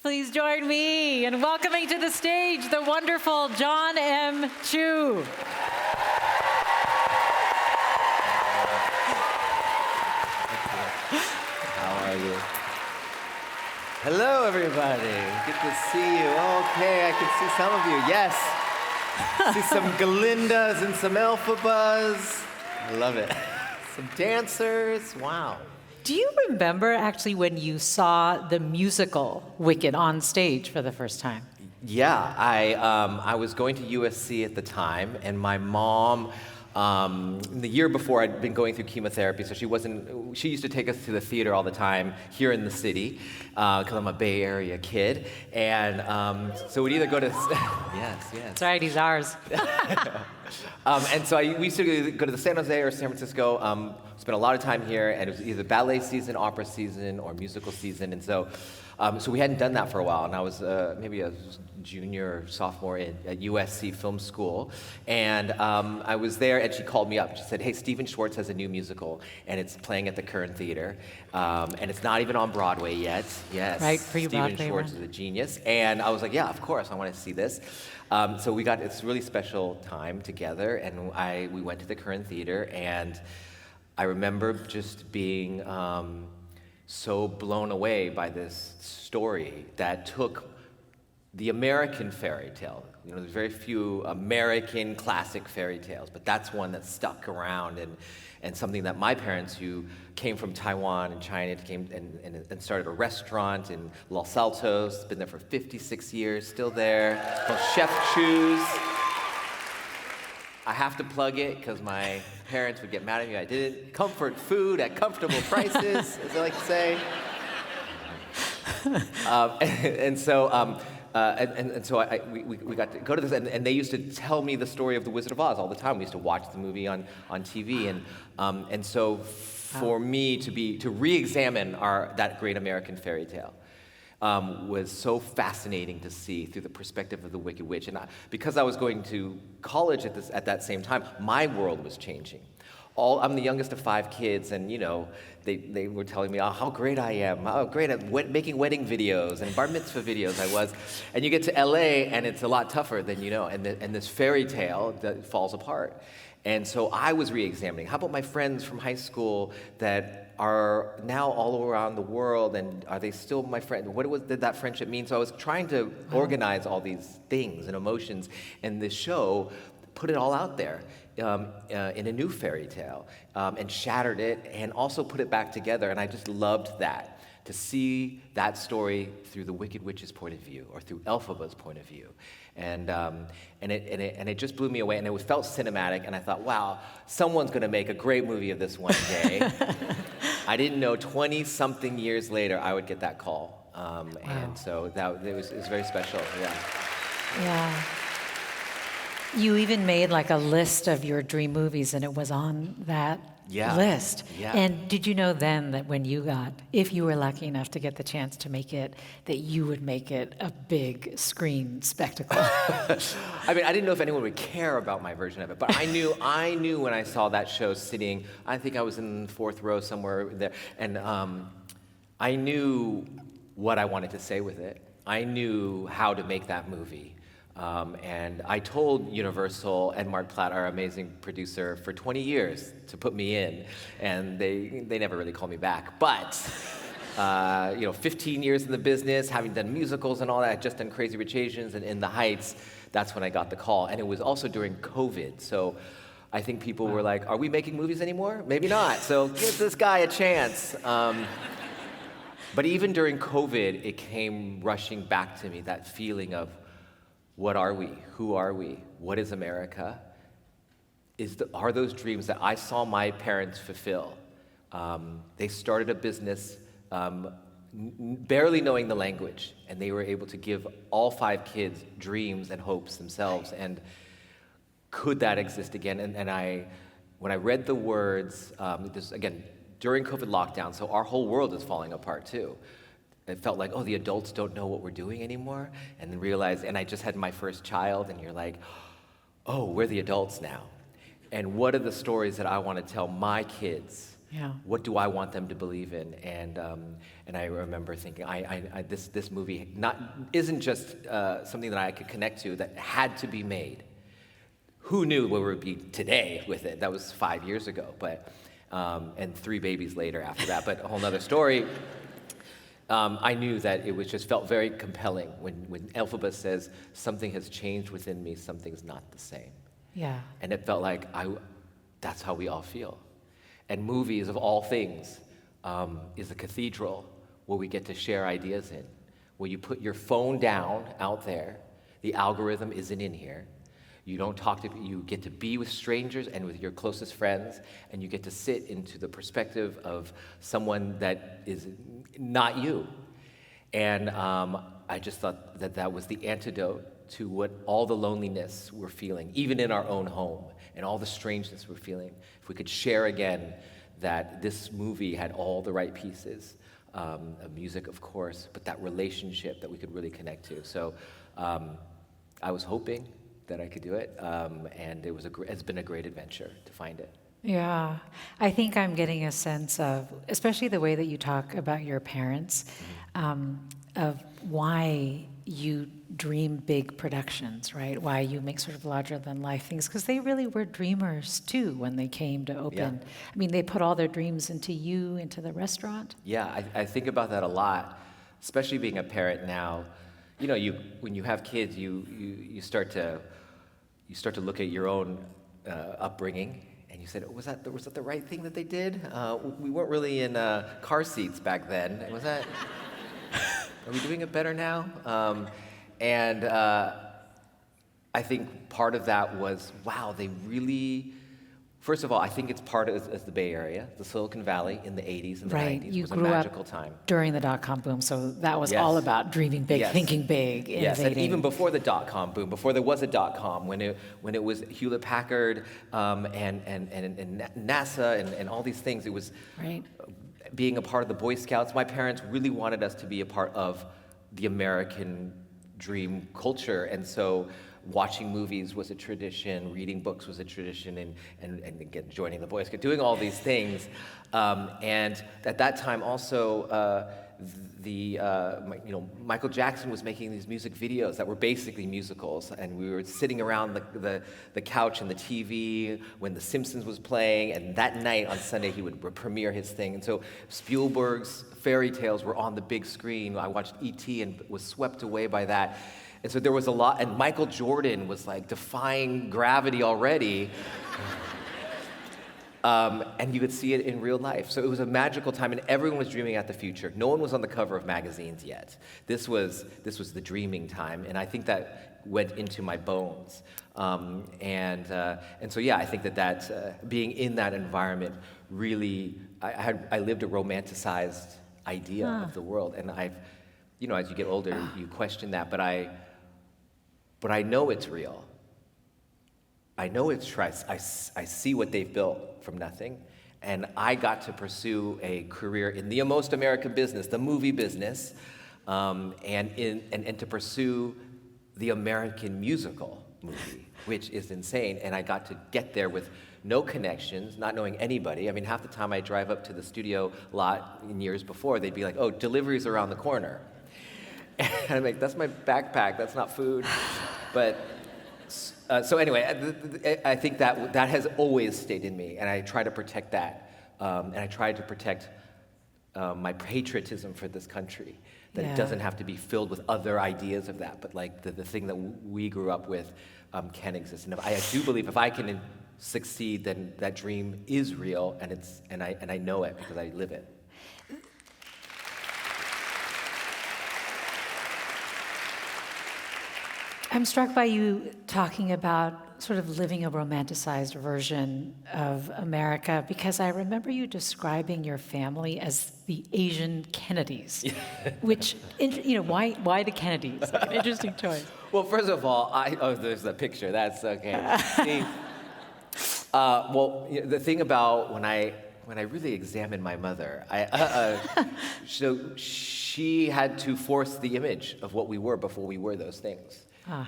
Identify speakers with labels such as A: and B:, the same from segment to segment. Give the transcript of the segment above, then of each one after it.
A: Please join me in welcoming to the stage the wonderful Jon M. Chu.
B: How are you? Hello, everybody. Good to see you. Okay, I can see some of you. Yes. See some Galindas and some Elphabas. I love it. Some dancers. Wow.
A: Do you remember actually when you saw the musical Wicked on stage for the first time?
B: Yeah, I was going to USC at the time, and my mom, the year before, I'd been going through chemotherapy, so she used to take us to the theater all the time here in the city, because I'm a Bay Area kid, and so we'd either go to, yes.
A: That's right, he's ours.
B: And so we used to go to the San Jose or San Francisco, spent a lot of time here, and it was either ballet season, opera season, or musical season, and so we hadn't done that for a while, and I was maybe a junior or sophomore at USC Film School, and I was there, and she called me up. She said, "Hey, Stephen Schwartz has a new musical, and it's playing at the Curran Theater, and it's not even on Broadway yet." Yes,
A: right, for you
B: Stephen
A: Broadway
B: Schwartz is a genius, and I was like, "Yeah, of course, I want to see this." So we got this really special time together, and we went to the Curran Theater, and I remember just being so blown away by this story that took the American fairy tale. You know, there's very few American classic fairy tales, but that's one that stuck around and something that my parents, who came from Taiwan and China, came and started a restaurant in Los Altos, been there for 56 years, still there, called Chef Chu's. I have to plug it because my parents would get mad at me if I didn't. Comfort food at comfortable prices, as I like to say. So we got to go to this, and they used to tell me the story of The Wizard of Oz all the time. We used to watch the movie on TV, and so for me to re-examine that great American fairy tale was so fascinating to see through the perspective of the Wicked Witch. And because I was going to college at that same time, my world was changing. I'm the youngest of 5 kids, and they were telling me how great I am, how great at making wedding videos and bar mitzvah videos I was. And you get to LA, and it's a lot tougher than and this fairy tale that falls apart. And so I was re-examining, how about my friends from high school that are now all around the world, and are they still my friend? What did that friendship mean? So I was trying to organize all these things and emotions, and this show put it all out there in a new fairy tale, and shattered it, and also put it back together, and I just loved that, to see that story through the Wicked Witch's point of view, or through Elphaba's point of view. And it just blew me away, and it felt cinematic, and I thought, wow, someone's going to make a great movie of this one day. I didn't know 20-something years later I would get that call,
A: Wow.
B: and so it was very special, yeah.
A: Yeah. You even made like a list of your dream movies, and it was on that list.
B: Yeah.
A: And did you know then that if you were lucky enough to get the chance to make it, that you would make it a big screen spectacle?
B: I mean, I didn't know if anyone would care about my version of it, but I knew when I saw that show sitting, I think I was in the 4th row somewhere there, and I knew what I wanted to say with it. I knew how to make that movie. And I told Universal and Mark Platt, our amazing producer, for 20 years to put me in, and they never really called me back. But 15 years in the business, having done musicals and all that, just done Crazy Rich Asians and In the Heights, that's when I got the call. And it was also during COVID, so I think people were like, "Are we making movies anymore? Maybe not. So give this guy a chance." But even during COVID, it came rushing back to me, that feeling of, what are we? Who are we? What is America? Are those dreams that I saw my parents fulfill? They started a business barely knowing the language, and they were able to give all 5 kids dreams and hopes themselves. And could that exist again? And when I read the words, this again during COVID lockdown, so our whole world is falling apart too. It felt like, the adults don't know what we're doing anymore, and then realized, and I just had my first child, and you're like, we're the adults now. And what are the stories that I want to tell my kids
A: Yeah.
B: What do I want them to believe in? And I remember thinking, this movie isn't just something that I could connect to, that had to be made. Who knew where we'd be today with it? That was 5 years ago, but and 3 babies later after that, but a whole nother story. I knew that it was just felt very compelling when Elphaba says, something has changed within me, something's not the same.
A: Yeah.
B: And it felt like that's how we all feel. And movies, of all things, is a cathedral where we get to share ideas in, where you put your phone down out there, the algorithm isn't in here, you don't talk to, you get to be with strangers and with your closest friends, and you get to sit into the perspective of someone that is not you. And I just thought that was the antidote to what all the loneliness we're feeling, even in our own home, and all the strangeness we're feeling. If we could share again that this movie had all the right pieces, of music, of course, but that relationship that we could really connect to. So I was hoping that I could do it, and it's been a great adventure to find it.
A: Yeah, I think I'm getting a sense of, especially the way that you talk about your parents, of why you dream big productions, right? Why you make sort of larger than life things, because they really were dreamers too when they came to open.
B: Yeah.
A: I mean, they put all their dreams into you, into the restaurant.
B: Yeah, I think about that a lot, especially being a parent now. You know, when you have kids, you start to look at your own upbringing, and you said, was that the right thing that they did? We weren't really in car seats back then. Was that? Are we doing it better now? And I think part of that was, wow, they really. First of all, I think it's part of the Bay Area, the Silicon Valley in the 80s and the
A: Right,
B: 90s
A: you
B: was a
A: grew
B: magical
A: up
B: time.
A: during the dot-com boom, so that was
B: Yes.
A: all about dreaming big,
B: Yes.
A: thinking big, innovating.
B: Yes, and even before the dot-com boom, before there was a dot-com, when it was Hewlett-Packard and NASA and all these things, it was
A: Right.
B: being a part of the Boy Scouts. My parents really wanted us to be a part of the American dream culture, and so watching movies was a tradition, reading books was a tradition, and again, joining the Boy Scouts, doing all these things. And at that time also, Michael Jackson was making these music videos that were basically musicals, and we were sitting around the couch and the TV when The Simpsons was playing, and that night on Sunday he would premiere his thing. And so Spielberg's fairy tales were on the big screen. I watched E.T. and was swept away by that. And so there was a lot, and Michael Jordan was like defying gravity already. And you could see it in real life. So it was a magical time, and everyone was dreaming out the future. No one was on the cover of magazines yet. This was the dreaming time, and I think that went into my bones. And so yeah, I think that being in that environment really, I lived a romanticized idea of the world, and as you get older, you question that, but I know it's real. I know it's true. I see what they've built from nothing, and I got to pursue a career in the most American business, the movie business, and to pursue the American musical movie, which is insane. And I got to get there with no connections, not knowing anybody. I mean, half the time I drive up to the studio lot in years before, they'd be like, "Oh, delivery's around the corner." And I'm like, "That's my backpack. That's not food." But so anyway, I think that has always stayed in me, and I try to protect that. And I try to protect my patriotism for this country, that it doesn't have to be filled with other ideas of that, but like the thing that we grew up with can exist. And I do believe if I can succeed, then that dream is real, and I know it because I live it.
A: I'm struck by you talking about sort of living a romanticized version of America, because I remember you describing your family as the Asian Kennedys, which, why the Kennedys? Like an interesting choice.
B: Well, first of all, there's the picture. That's okay. See, the thing about when I really examined my mother, so she had to force the image of what we were before we were those things.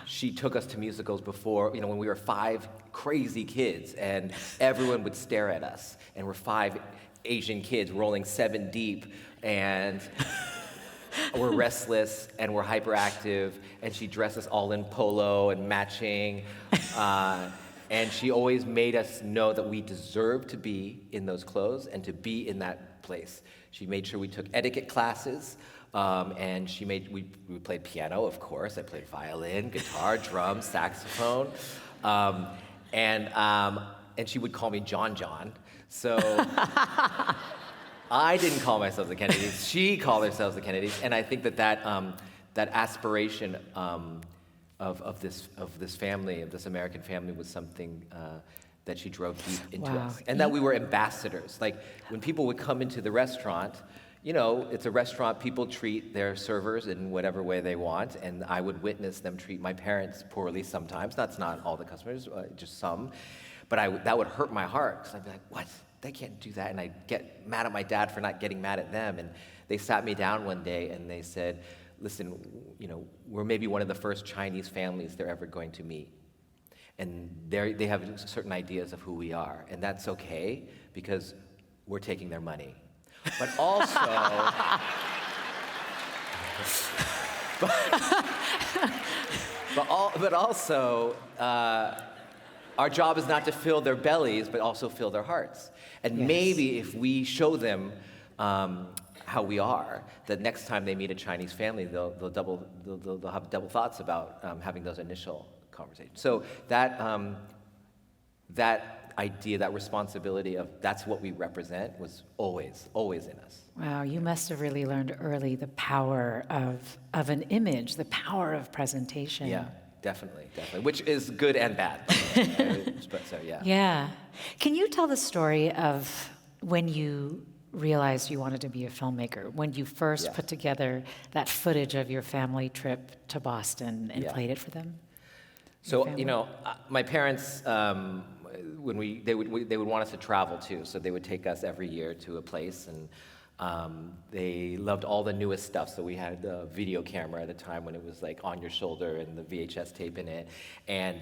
B: She took us to musicals before, when we were 5 crazy kids, and everyone would stare at us, and we're 5 Asian kids rolling 7 deep, and we're restless and we're hyperactive, and she dressed us all in polo and matching. And she always made us know that we deserved to be in those clothes and to be in that place. She made sure we took etiquette classes, and we played piano, of course. I played violin, guitar, drums, saxophone, and she would call me Jon. So I didn't call myself the Kennedys. She called herself the Kennedys, and I think that aspiration of this family, of this American family, was something that she drove deep into us, and that we were ambassadors. Like when people would come into the restaurant, it's a restaurant. People treat their servers in whatever way they want, and I would witness them treat my parents poorly sometimes. That's not all the customers, just some. But that would hurt my heart, because I'd be like, what? They can't do that. And I'd get mad at my dad for not getting mad at them. And they sat me down one day and they said, listen, we're maybe one of the first Chinese families they're ever going to meet. And they have certain ideas of who we are. And that's okay, because we're taking their money. But also, but also, our job is not to fill their bellies, but also fill their hearts. And maybe if we show them how we are, that next time they meet a Chinese family, they'll have double thoughts about having those initial conversations. So that idea, that responsibility of that's what we represent, was always in us.
A: Wow, you must have really learned early the power of an image, the power of presentation.
B: Yeah. Definitely, which is good and bad. But so, yeah.
A: Yeah. Can you tell the story of when you realized you wanted to be a filmmaker, when you first put together that footage of your family trip to Boston and played it for them?
B: So, my parents, they would want us to travel too, so they would take us every year to a place, and they loved all the newest stuff. So we had a video camera at a time when it was like on your shoulder and the VHS tape in it. And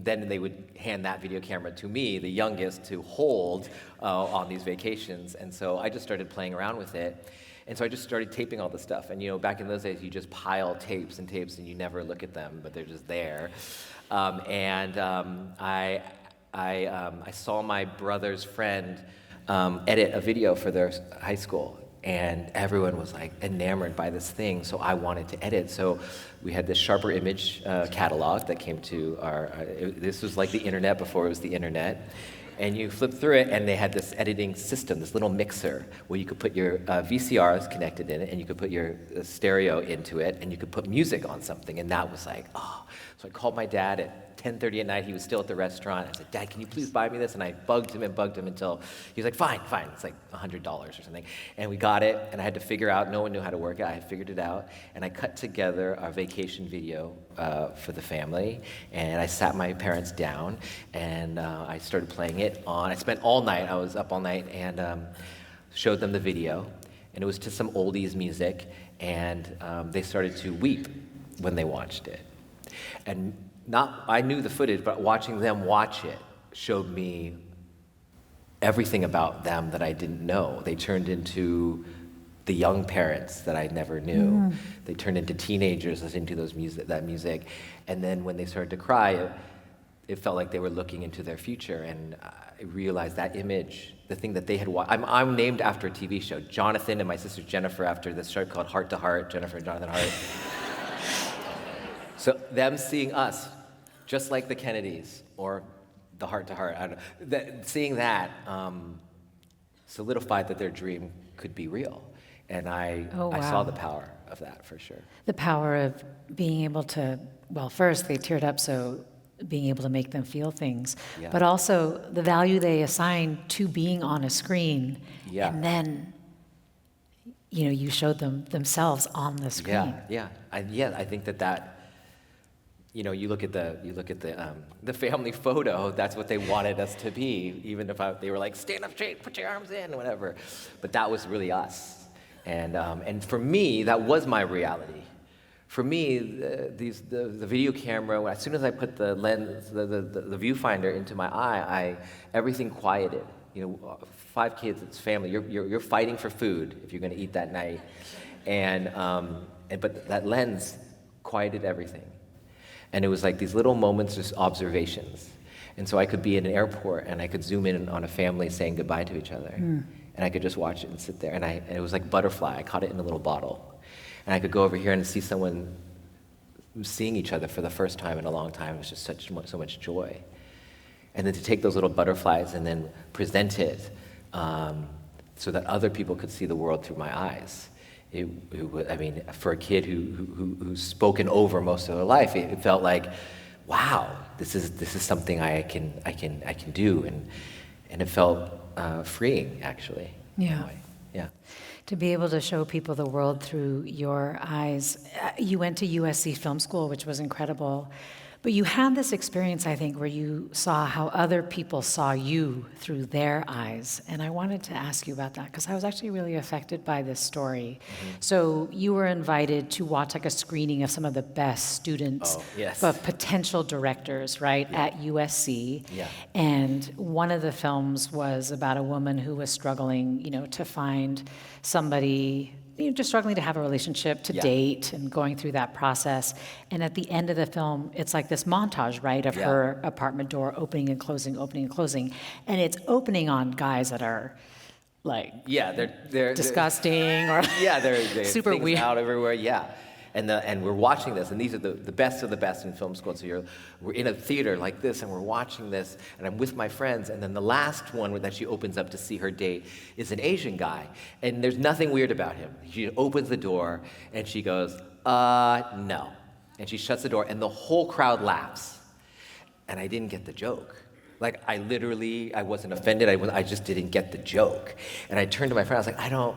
B: then they would hand that video camera to me, the youngest, to hold on these vacations. And so I just started playing around with it. And so I just started taping all the stuff. And back in those days, you just pile tapes and you never look at them, but they're just there. I saw my brother's friend edit a video for their high school, and everyone was like enamored by this thing, so I wanted to edit. So we had this Sharper Image catalog that came to this was like the internet before it was the internet, and you flip through it, and they had this editing system, this little mixer, where you could put your VCRs connected in it, and you could put your stereo into it, and you could put music on something, and that was like, oh. So I called my dad at 10:30 at night. He was still at the restaurant. I said, Dad, can you please buy me this? And I bugged him until he was like, fine. It's like $100 or something. And we got it, and I had to figure out, no one knew how to work it. I had figured it out, and I cut together our vacation video for the family, and I sat my parents down, and I started playing it on. I spent all night. I was up all night, and showed them the video, and it was to some oldies music, and they started to weep when they watched it. And I knew the footage, but watching them watch it showed me everything about them that I didn't know. They turned into the young parents that I never knew. They turned into teenagers listening to that music. And then when they started to cry, it felt like they were looking into their future. And I realized that image, the thing that they had watched. I'm named after a TV show. Jonathan and my sister Jennifer after this show called Heart to Heart, Jennifer and Jonathan Hart. So them seeing us, just like the Kennedys or the Heart to Heart, I don't know, seeing that solidified that their dream could be real. And I saw the power of that for sure.
A: The power of being able to, well, first they teared up, so being able to make them feel things, but also the value they assign to being on a screen. And then, you showed them themselves on the screen.
B: I think that you look at the family photo. That's what they wanted us to be, even if they were like, stand up straight, put your arms in, whatever. But that was really us, and for me, that was my reality. For me, the video camera. As soon as I put the lens, the viewfinder into my eye, everything quieted. 5 kids, it's family. You're fighting for food if you're going to eat that night, but that lens quieted everything, and it was like these little moments, just observations. And so I could be in an airport and I could zoom in on a family saying goodbye to each other, and I could just watch it and sit there, and it was like butterfly. I caught it in a little bottle, and I could go over here and see someone seeing each other for the first time in a long time. It was just so much joy. And then to take those little butterflies and then present it so that other people could see the world through my eyes. For a kid who's spoken over most of their life, it felt like, wow, this is something I can do, and it felt freeing, actually.
A: Yeah.
B: Yeah.
A: To be able to show people the world through your eyes. You went to USC Film School, which was incredible. But you had this experience, I think, where you saw how other people saw you through their eyes. And I wanted to ask you about that, because I was actually really affected by this story. So you were invited to watch like a screening of some of the best students, of potential directors, right, at USC.
B: Yeah.
A: And one of the films was about a woman who was struggling, to find somebody, just struggling to have a relationship, to date, and going through that process. And at the end of the film, it's like this montage, right, of her apartment door opening and closing, opening and closing. And it's opening on guys that are like they're disgusting or
B: they're
A: super
B: things
A: weird
B: out everywhere. And we're watching this, and these are the best of the best in film school. So we're in a theater like this, and we're watching this, and I'm with my friends, and then the last one that she opens up to see her date is an Asian guy, and there's nothing weird about him. She opens the door, and she goes, no. And she shuts the door, and the whole crowd laughs. And I didn't get the joke. Like, I wasn't offended. I just didn't get the joke. And I turned to my friend. I was like, I don't.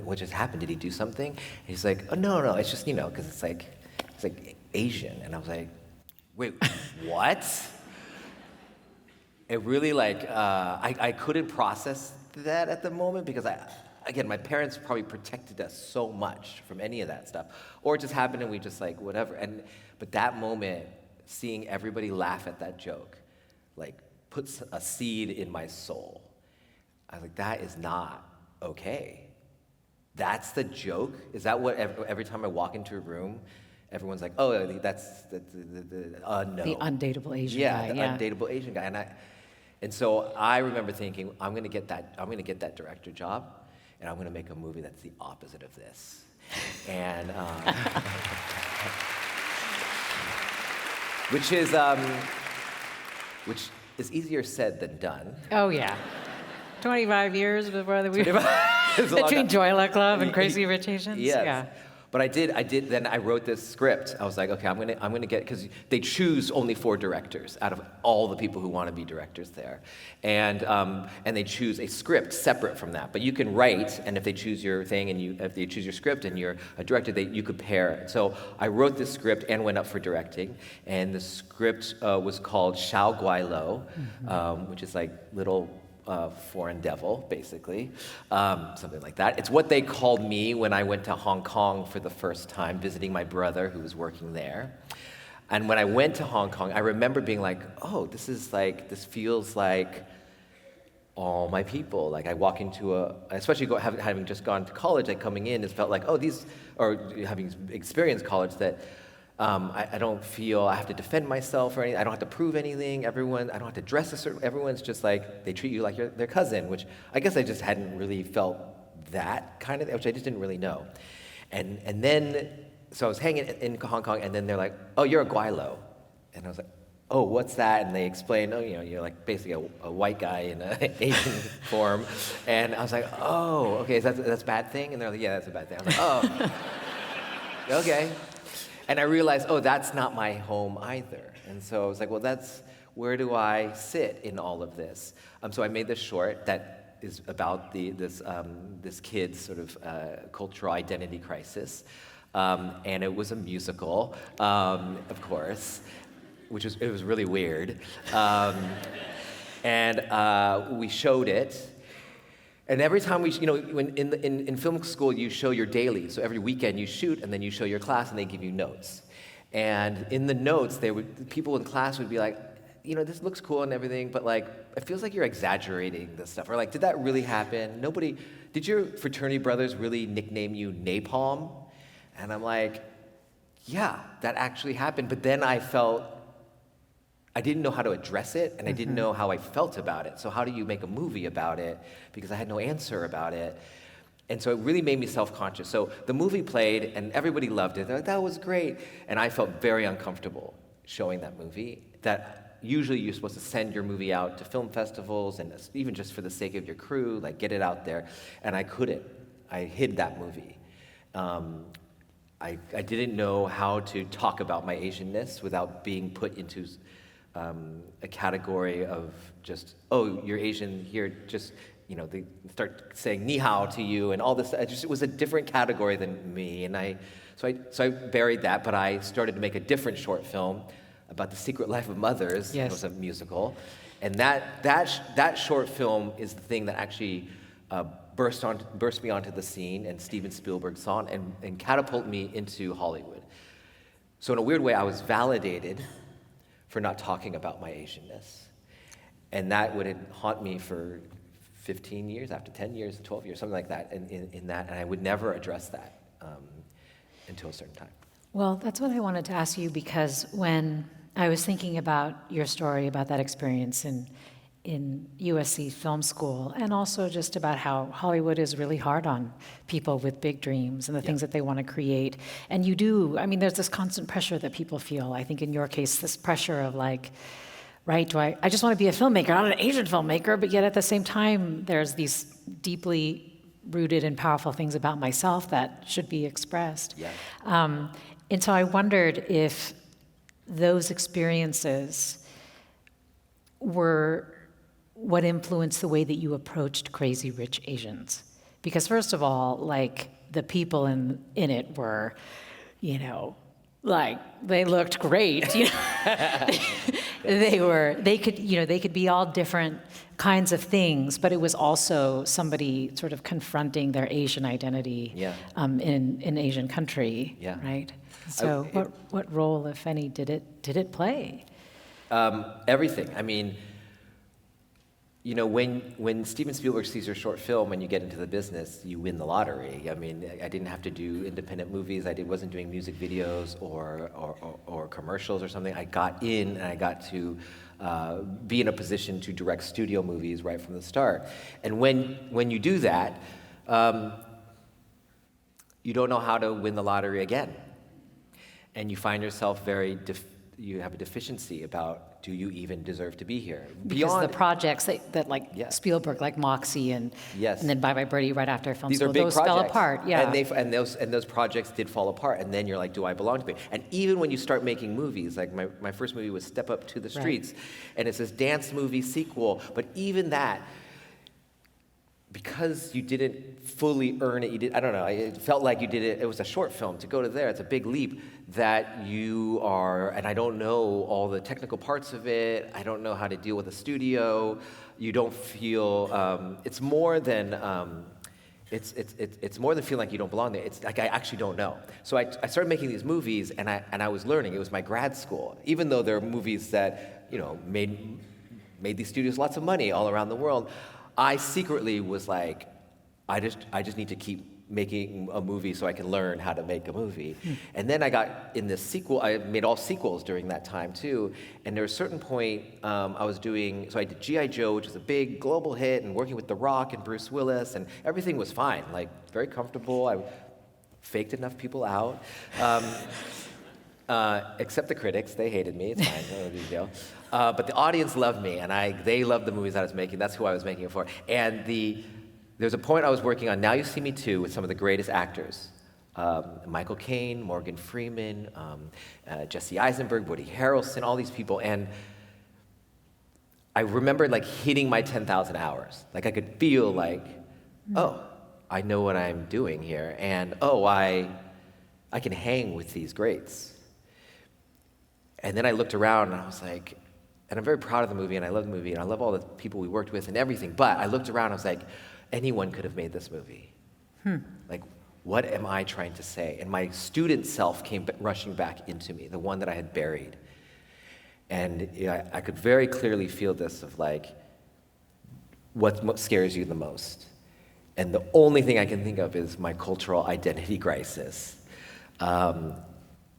B: What just happened? Did he do something? And he's like, oh, no. It's just, because it's like Asian. And I was like, wait, what? It really I couldn't process that at the moment, because again, my parents probably protected us so much from any of that stuff, or it just happened and we just whatever. But that moment, seeing everybody laugh at that joke, puts a seed in my soul. I was like, that is not okay. That's the joke? Is that what every time I walk into a room, everyone's like, oh, that's no.
A: The undateable Asian guy.
B: Undateable Asian guy. And so I remember thinking, I'm gonna get that director job, and I'm gonna make a movie that's the opposite of this. And which is easier said than done.
A: Oh, yeah. 25 years before between Joyla Club and Crazy Rich Asians?
B: Yes.
A: Yeah.
B: But I did, then I wrote this script. I was like, okay, I'm gonna get, because they choose only 4 directors out of all the people who want to be directors there. And they choose a script separate from that. But you can write, and if they choose your thing, and if they choose your script and you're a director, you could pair it. So I wrote this script and went up for directing. And the script was called Xiao Guai Lo, which is like little foreign devil, basically, something like that. It's what they called me when I went to Hong Kong for the first time, visiting my brother who was working there. And when I went to Hong Kong, I remember being like, oh, this feels like all my people. Like I walk into especially having just gone to college, coming in, it felt like, or having experienced college, that I don't feel I have to defend myself or anything. I don't have to prove anything. I don't have to dress a certain. Everyone's just like, they treat you like you're their cousin, which I guess I just hadn't really felt that kind of, which I just didn't really know. And then, so I was hanging in Hong Kong, and then they're like, oh, you're a Guai Lo. And I was like, oh, what's that? And they explained, oh, you're like basically a white guy in an Asian form. And I was like, oh, okay, that's a bad thing? And they're like, yeah, that's a bad thing. I was like, oh, okay. And I realized, oh, that's not my home either. And so I was like, well, where do I sit in all of this? So I made this short that is about this kid's sort of cultural identity crisis. And it was a musical, of course, it was really weird. And we showed it. And every time when in film school, you show your daily. So every weekend you shoot, and then you show your class, and they give you notes. And in the notes, people in class would be like, this looks cool and everything, but like, it feels like you're exaggerating this stuff. Or like, did that really happen? Did your fraternity brothers really nickname you Napalm? And I'm like, yeah, that actually happened. But then I didn't know how to address it, and I didn't know how I felt about it. So how do you make a movie about it? Because I had no answer about it. And so it really made me self-conscious. So the movie played, and everybody loved it. They're like, that was great. And I felt very uncomfortable showing that movie. That usually you're supposed to send your movie out to film festivals, and even just for the sake of your crew, like get it out there. And I couldn't. I hid that movie. I didn't know how to talk about my Asianness without being put into a category of just, oh, you're Asian here, just, they start saying ni hao to you and all this. It was a different category than me, and so I buried that, but I started to make a different short film about the secret life of mothers.
A: Yes.
B: It was a musical, and that short film is the thing that actually burst me onto the scene, and Steven Spielberg saw it and catapulted me into Hollywood. So in a weird way, I was validated for not talking about my Asianness. And that would haunt me for 15 years, after 10 years, 12 years, something like that, in that, and I would never address that until a certain time.
A: Well, that's what I wanted to ask you, because when I was thinking about your story, about that experience in USC Film School, and also just about how Hollywood is really hard on people with big dreams and the things that they want to create. And there's this constant pressure that people feel. I think in your case, this pressure of like, right, I just want to be a filmmaker, not an Asian filmmaker, but yet at the same time, there's these deeply rooted and powerful things about myself that should be expressed.
B: Yeah.
A: And so I wondered if those experiences were what influenced the way that you approached Crazy Rich Asians. Because first of all, like, the people in it were, like, they looked great. They could be all different kinds of things, but it was also somebody sort of confronting their Asian identity in an Asian country, right? So what role, if any, did it play?
B: Everything. I mean, when Steven Spielberg sees your short film and you get into the business, you win the lottery. I mean, I didn't have to do independent movies. Wasn't doing music videos or commercials or something. I got in and I got to be in a position to direct studio movies right from the start. And when you do that, you don't know how to win the lottery again. And you find yourself you have a deficiency about, do you even deserve to be here?
A: Because the projects that Spielberg, like Moxie and then Bye Bye Birdie right after film
B: These
A: school,
B: are big
A: those
B: projects.
A: fell apart. Yeah.
B: And those projects did fall apart, and then you're like, do I belong to it? And even when you start making movies, like my first movie was Step Up to the Streets, and it's this dance movie sequel, but even that, because you didn't fully earn it, it felt like you did it, it was a short film. To go to there, it's a big leap that you are, and I don't know all the technical parts of it, I don't know how to deal with a studio, you don't feel, it's more than feeling like you don't belong there, it's like I actually don't know. So I started making these movies, and I was learning, it was my grad school, even though there are movies that, made these studios lots of money all around the world. I secretly was like, I just need to keep making a movie so I can learn how to make a movie. And then I got in this sequel, I made all sequels during that time too, and there was a certain point I did G.I. Joe, which was a big global hit, and working with The Rock and Bruce Willis, and everything was fine, like very comfortable. I faked enough people out. Except the critics, they hated me, it's fine, no big deal. But the audience loved me, and they loved the movies I was making. That's who I was making it for. And there's a point I was working on, Now You See Me Too, with some of the greatest actors. Michael Caine, Morgan Freeman, Jesse Eisenberg, Woody Harrelson, all these people. And I remember like hitting my 10,000 hours. Like I could feel like, oh, I know what I'm doing here. And I can hang with these greats. And then I looked around and I was like, and I'm very proud of the movie, and I love the movie, and I love all the people we worked with and everything, but I looked around and I was like, anyone could have made this movie. Like, what am I trying to say? And my student self came rushing back into me, the one that I had buried. And I could very clearly feel this of like, what scares you the most? And the only thing I can think of is my cultural identity crisis.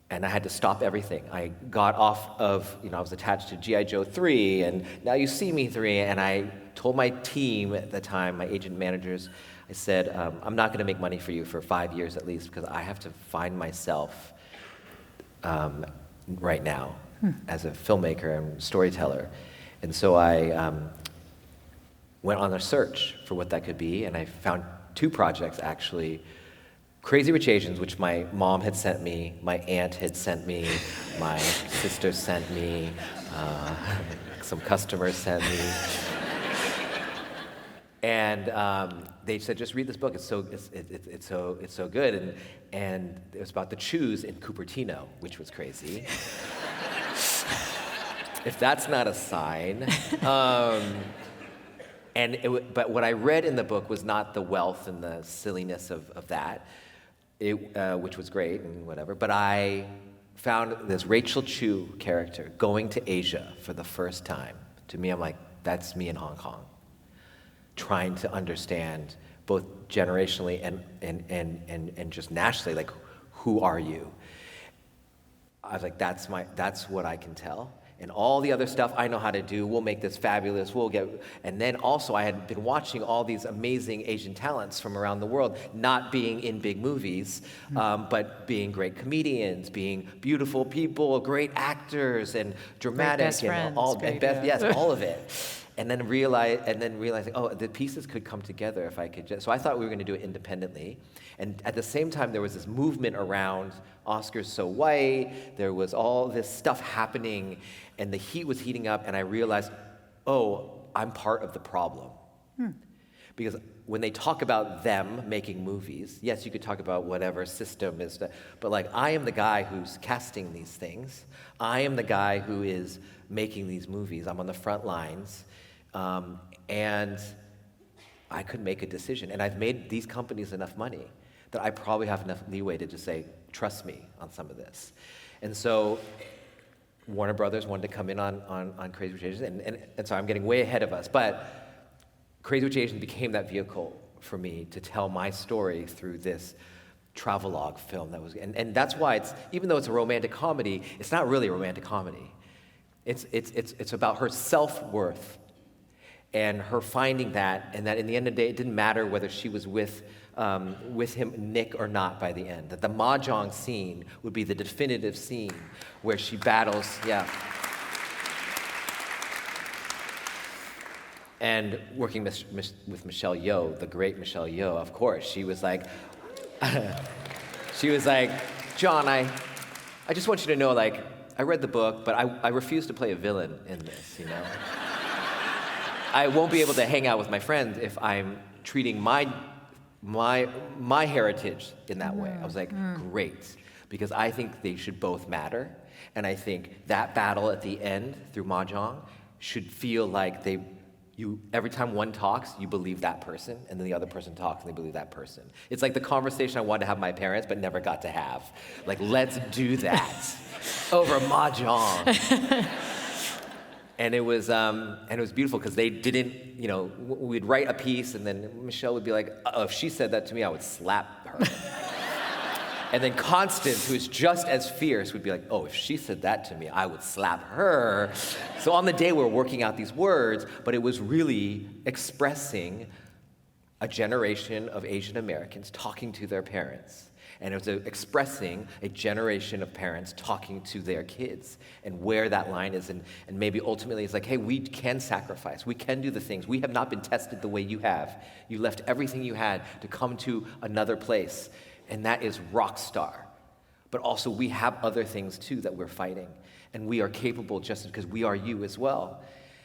B: And I had to stop everything. I got off of, I was attached to G.I. Joe 3 and Now You See Me 3, and I told my team at the time, my agent managers, I said, I'm not gonna make money for you for 5 years at least, because I have to find myself right now as a filmmaker and storyteller. And so I went on a search for what that could be, and I found 2 projects actually. Crazy Rich Asians, which my mom had sent me, my aunt had sent me, my sister sent me, some customers sent me. And they said, just read this book, it's so good. And it was about the Chews in Cupertino, which was crazy. If that's not a sign. But what I read in the book was not the wealth and the silliness of that, which was great and whatever, but I found this Rachel Chu character going to Asia for the first time. To me, I'm like, that's me in Hong Kong, trying to understand both generationally and just nationally, like, who are you? I was like, that's what I can tell. And all the other stuff I know how to do, we'll make this fabulous, and then also I had been watching all these amazing Asian talents from around the world, not being in big movies, but being great comedians, being beautiful people, great actors, and dramatic,
A: best friends,
B: all of it. And then realizing, oh, the pieces could come together if I could so I thought we were gonna do it independently. And at the same time, there was this movement around Oscar's So White, there was all this stuff happening, and the heat was heating up, and I realized, oh, I'm part of the problem. Because when they talk about them making movies, yes, you could talk about whatever system is, but like, I am the guy who's casting these things. I am the guy who is making these movies. I'm on the front lines. And I could make a decision. And I've made these companies enough money that I probably have enough leeway to just say, trust me on some of this. And so Warner Brothers wanted to come in on Crazy Rich Asians, and so I'm getting way ahead of us. But Crazy Rich Asians became that vehicle for me to tell my story through this travelogue film that was, and that's why even though it's a romantic comedy, it's not really a romantic comedy. It's about her self-worth and her finding that, and that in the end of the day, it didn't matter whether she was with him, Nick, or not by the end. That the mahjong scene would be the definitive scene where she battles, And working with Michelle Yeoh, the great Michelle Yeoh, of course, she was like, Jon, I just want you to know, like, I read the book, but I refuse to play a villain in this, I won't be able to hang out with my friends if I'm treating my heritage in that way. I was like, great, because I think they should both matter, and I think that battle at the end through mahjong should feel like every time one talks, you believe that person, and then the other person talks and they believe that person. It's like the conversation I wanted to have with my parents but never got to have. Like, let's do that over mahjong. And it was beautiful because they didn't, we'd write a piece and then Michelle would be like, oh, if she said that to me, I would slap her. And then Constance, who is just as fierce, would be like, oh, if she said that to me, I would slap her. So on the day we're working out these words, but it was really expressing a generation of Asian Americans talking to their parents. And it was expressing a generation of parents talking to their kids and where that line is. And maybe ultimately it's like, hey, we can sacrifice. We can do the things. We have not been tested the way you have. You left everything you had to come to another place. And that is rock star. But also we have other things too that we're fighting. And we are capable just because we are you as well.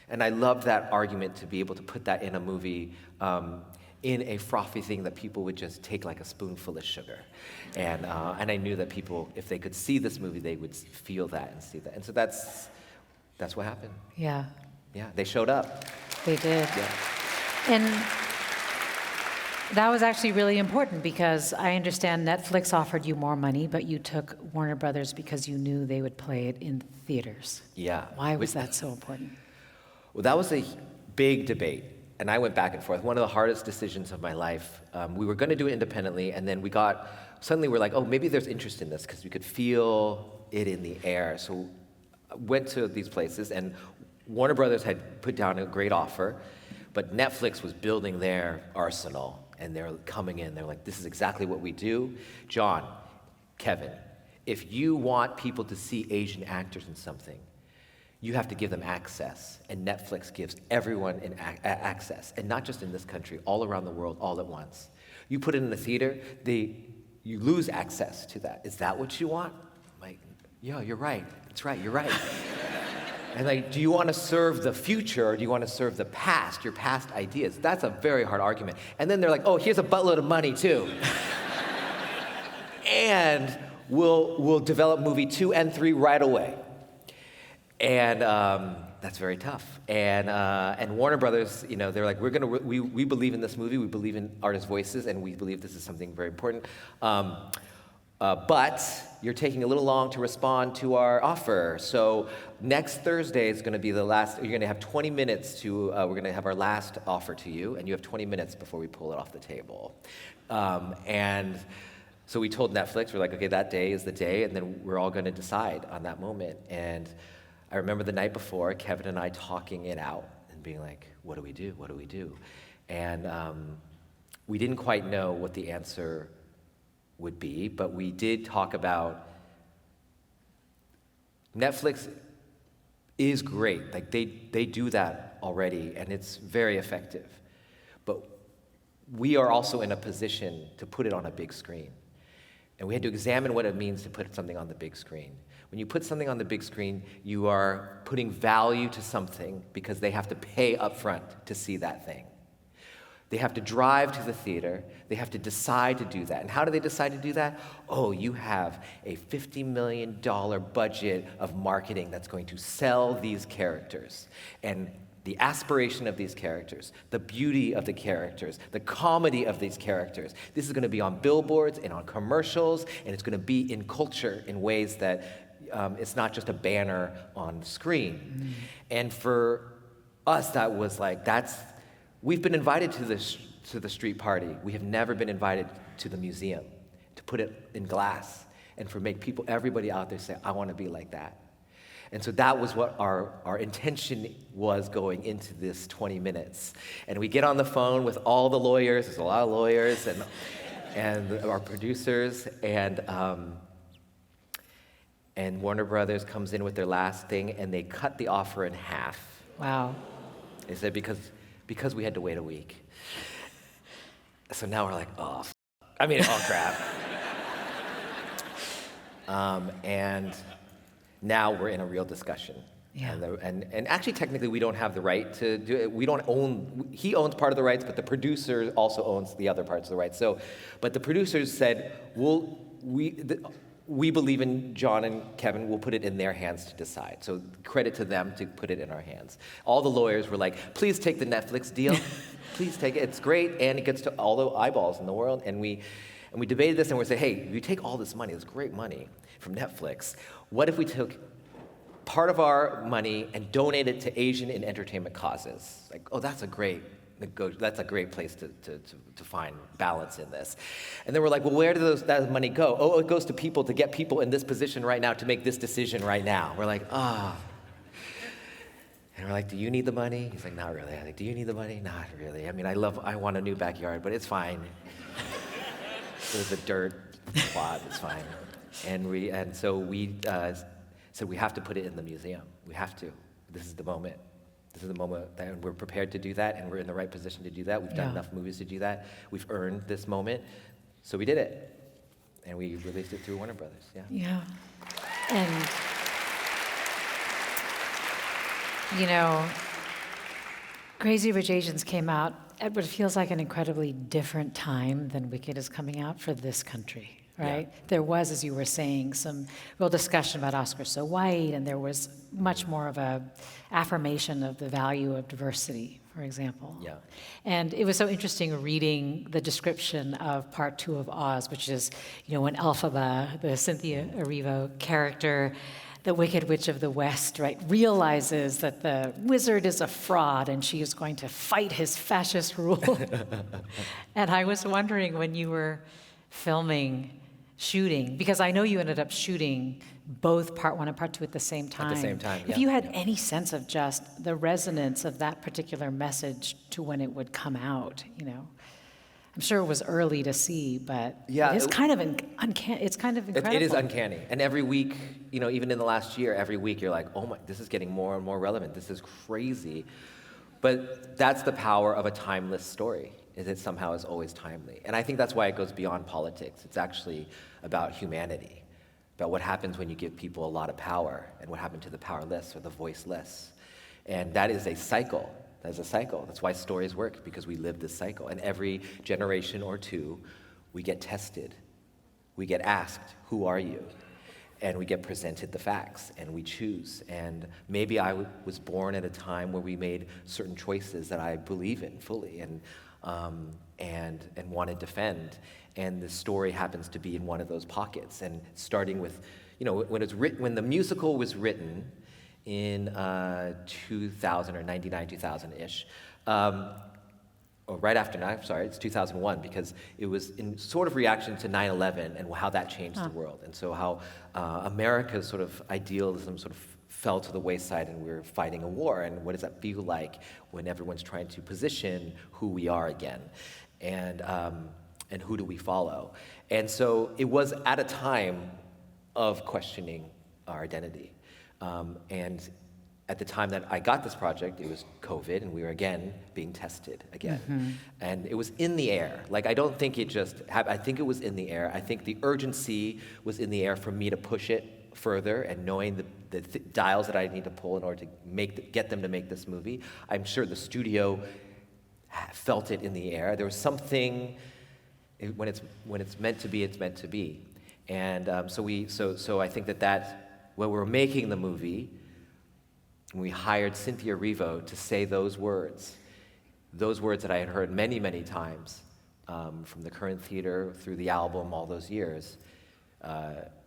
B: And I love that argument to be able to put that in a movie in a frothy thing that people would just take like a spoonful of sugar. And I knew that people, if they could see this movie, they would feel that and see that. And so that's what happened.
A: Yeah.
B: Yeah, they showed up.
A: They did.
B: Yeah.
A: And That was actually really important because I understand Netflix offered you more money, but you took Warner Brothers because you knew they would play it in theaters.
B: Yeah.
A: Why was that so important?
B: Well, that was a big debate, and I went back and forth. One of the hardest decisions of my life. We were going to do it independently, and then suddenly we're like, oh, maybe there's interest in this because we could feel it in the air. So I went to these places, and Warner Brothers had put down a great offer, but Netflix was building their arsenal. And they're coming in, they're like, this is exactly what we do. Jon, Kevin, if you want people to see Asian actors in something, you have to give them access. And Netflix gives everyone access. And not just in this country, all around the world, all at once. You put it in the theater, you lose access to that. Is that what you want? I'm like, yeah, you're right. That's right, you're right. And like, do you want to serve the future or do you want to serve the past, your past ideas? That's a very hard argument. And then they're like, oh, here's a buttload of money too. And we'll develop movie 2 and 3 right away. And that's very tough. And Warner Brothers, they're like, we believe in this movie, we believe in artists' voices, and we believe this is something very important. But you're taking a little long to respond to our offer. So next Thursday is going to be the last, you're going to have 20 minutes we're going to have our last offer to you, and you have 20 minutes before we pull it off the table. And so we told Netflix, we're like, okay, that day is the day, and then we're all going to decide on that moment. And I remember the night before, Kevin and I talking it out and being like, what do we do? What do we do? And we didn't quite know what the answer would be, but we did talk about Netflix is great. Like they do that already, and it's very effective. But we are also in a position to put it on a big screen. And we had to examine what it means to put something on the big screen. When you put something on the big screen, you are putting value to something because they have to pay up front to see that thing. They have to drive to the theater. They have to decide to do that. And how do they decide to do that? Oh, you have a $50 million budget of marketing that's going to sell these characters. And the aspiration of these characters, the beauty of the characters, the comedy of these characters. This is going to be on billboards and on commercials, and it's going to be in culture in ways that it's not just a banner on the screen. Mm. And for us, that was like, we've been invited to the street party. We have never been invited to the museum, to put it in glass, and everybody out there say, I want to be like that. And so that was what our intention was going into this 20 minutes. And we get on the phone with all the lawyers, there's a lot of lawyers, and our producers, and Warner Brothers comes in with their last thing, and they cut the offer in half.
A: Wow.
B: They said, because we had to wait a week. So now we're like, oh crap. And now we're in a real discussion. Yeah. And actually, technically, we don't have the right to do it. He owns part of the rights, but the producer also owns the other parts of the rights. But the producers said, we believe in Jon and Kevin, we'll put it in their hands to decide. So credit to them to put it in our hands. All the lawyers were like, please take the Netflix deal. Please take it. It's great, and it gets to all the eyeballs in the world. And we debated this, and we said, hey, if you take all this money, this great money from Netflix, what if we took part of our money and donate it to Asian and entertainment causes? Like, oh, that's a great place to find balance in this. And then we're like, well, where does that money go? Oh, it goes to people to get people in this position right now to make this decision right now. We're like, ah. And we're like, do you need the money? He's like, not really. I'm like, do you need the money? Not really. I mean, I want a new backyard, but it's fine. There's a dirt plot, it's fine. And so we said we have to put it in the museum. We have to. This is the moment. This is the moment that we're prepared to do that, and we're in the right position to do that. We've done enough movies to do that. We've earned this moment. So we did it. And we released it through Warner Brothers. Yeah.
A: Yeah. And, Crazy Rich Asians came out at what feels like an incredibly different time than Wicked is coming out for this country, right? There was, as you were saying, some real discussion about Oscar so white, and there was much more of a affirmation of the value of diversity, for example.
B: Yeah.
A: And it was so interesting reading the description of part 2 of Oz, which is, when Elphaba, the Cynthia Erivo character, the Wicked Witch of the West, right, realizes that the wizard is a fraud and she is going to fight his fascist rule. And I was wondering when you were shooting, because I know you ended up shooting both part 1 and part 2 at the same time.
B: At the same time, yeah.
A: If you had any sense of just the resonance of that particular message to when it would come out, I'm sure it was early to see, but it's kind of uncanny. It's kind of incredible.
B: It is uncanny. And every week, even in the last year, every week you're like, oh my, this is getting more and more relevant. This is crazy. But that's the power of a timeless story, is it somehow is always timely. And I think that's why it goes beyond politics. It's actually about humanity, about what happens when you give people a lot of power and what happened to the powerless or the voiceless. And that is a cycle. That's a cycle. That's why stories work, because we live this cycle. And every generation or two, we get tested. We get asked, who are you? And we get presented the facts, and we choose. And maybe I was born at a time where we made certain choices that I believe in fully and want to defend. And the story happens to be in one of those pockets. And starting with, when the musical was written, in 2000 or 99, 2000-ish, or right after, it's 2001, because it was in sort of reaction to 9/11 and how that changed the world. And so how America's sort of idealism sort of fell to the wayside and we were fighting a war. And what does that feel like when everyone's trying to position who we are again? And who do we follow? And so it was at a time of questioning our identity. And at the time that I got this project, it was COVID, and we were again being tested again. Mm-hmm. And it was in the air. Like, I don't think it just happened. I think it was in the air. I think the urgency was in the air for me to push it further, and knowing the dials that I need to pull in order to get them to make this movie. I'm sure the studio felt it in the air. There was something, when it's meant to be, it's meant to be. And so I think that when we were making the movie, we hired Cynthia Erivo to say those words that I had heard many, many times from the current theater through the album all those years.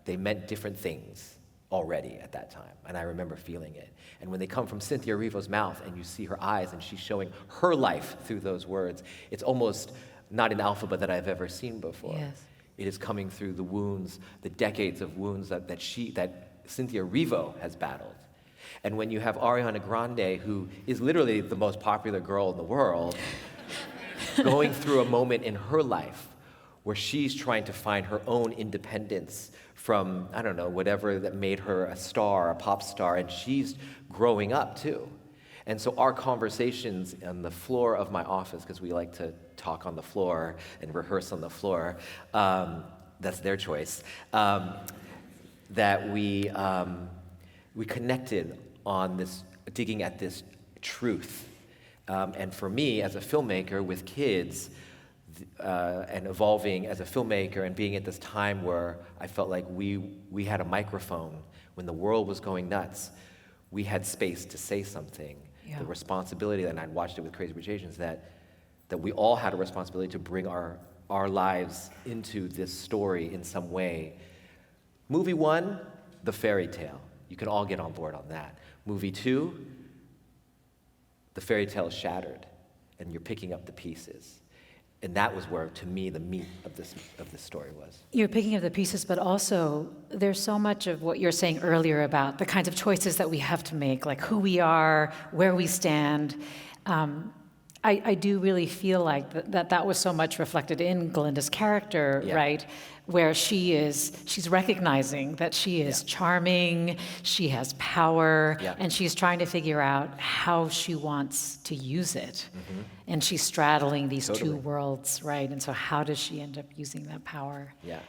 B: They meant different things already at that time, and I remember feeling it. And when they come from Cynthia Erivo's mouth and you see her eyes and she's showing her life through those words, it's almost not an alphabet that I've ever seen before.
A: Yes.
B: It is coming through the wounds, the decades of wounds that Cynthia Erivo has battled. And when you have Ariana Grande, who is literally the most popular girl in the world, going through a moment in her life where she's trying to find her own independence from, I don't know, whatever that made her a star, a pop star, and she's growing up too. And so our conversations on the floor of my office, because we like to talk on the floor and rehearse on the floor, that's their choice, that we connected on this, digging at this truth. And for me, as a filmmaker with kids, and evolving as a filmmaker and being at this time where I felt like we had a microphone when the world was going nuts, we had space to say something. Yeah. The responsibility, and I'd watched it with Crazy Rich Asians, that we all had a responsibility to bring our lives into this story in some way. Movie 1, the fairy tale. You can all get on board on that. Movie 2, the fairy tale is shattered, and you're picking up the pieces. And that was where, to me, the meat of this story was. You're picking up the pieces, but also there's so much of what you're saying earlier about the kinds of choices that we have to make, like who we are, where we stand. I do really feel like that was so much reflected in Glinda's character, yeah. Right? Where she's recognizing that she is charming, she has power, and she's trying to figure out how she wants to use it. Mm-hmm. And she's straddling these two worlds, right? And so how does she end up using that power? Yeah.